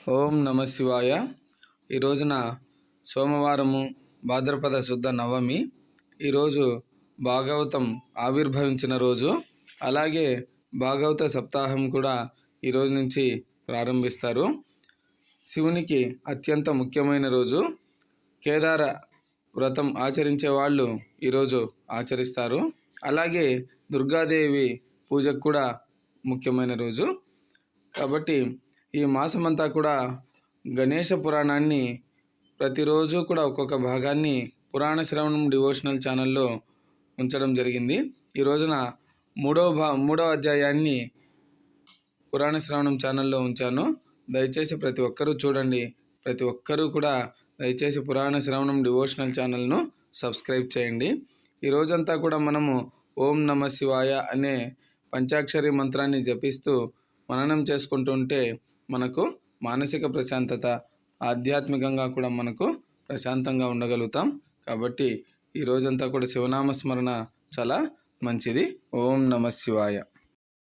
ఓం నమ శివాయ. ఈ రోజున సోమవారము, భాద్రపద శుద్ధ నవమి. ఈరోజు భాగవతం ఆవిర్భవించిన రోజు. అలాగే భాగవత సప్తాహం కూడా ఈరోజు నుంచి ప్రారంభిస్తారు. శివునికి అత్యంత ముఖ్యమైన రోజు. కేదార వ్రతం ఆచరించే వాళ్ళు ఈరోజు ఆచరిస్తారు. అలాగే దుర్గాదేవి పూజకు కూడా ముఖ్యమైన రోజు. కాబట్టి ఈ మాసమంతా కూడా గణేష పురాణాన్ని ప్రతిరోజు కూడా ఒక్కొక్క భాగాన్ని పురాణ శ్రవణం డివోషనల్ ఛానల్లో ఉంచడం జరిగింది. ఈ రోజున మూడవ అధ్యాయాన్ని పురాణ శ్రవణం ఛానల్లో ఉంచాను. దయచేసి ప్రతి ఒక్కరూ చూడండి. ప్రతి ఒక్కరూ కూడా దయచేసి పురాణ శ్రవణం డివోషనల్ ఛానల్ను సబ్స్క్రైబ్ చేయండి. ఈ రోజంతా కూడా మనము ఓం నమ శివాయ అనే పంచాక్షరి మంత్రాన్ని జపిస్తూ మననం చేసుకుంటుంటే మనకు మానసిక ప్రశాంతత, ఆధ్యాత్మికంగా కూడా మనకు ప్రశాంతంగా ఉండగలుగుతాం. కాబట్టి ఈ రోజంతా కూడా శివనామ స్మరణ చాలా మంచిది. ఓం నమ శివాయ.